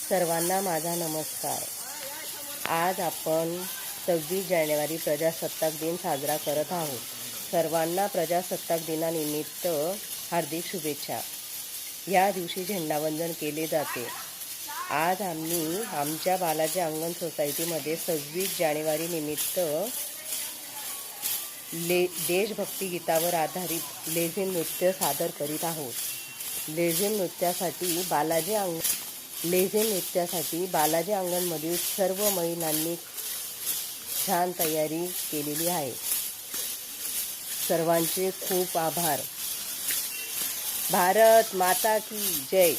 सर्वांना माझा नमस्कार. आज आपण 26 जानेवारी प्रजासत्ताक दिन साजरा करत आहोत. सर्वांना प्रजासत्ताक दिनानिमित्त हार्दिक शुभेच्छा. या दिवशी झेंडावंदन केले जाते. आज आम्ही आमच्या बालाजी अंगण सोसायटीमध्ये 26 जानेवारी निमित्त देशभक्ती गीतावर आधारित लेझिम नृत्य सादर करीत आहोत. लेझिम नृत्यासाठी बालाजी अंगणमधील सर्व महिलांनी छान तयारी केलेली आहे. सर्वांचे खूप आभार. भारत माता की जय.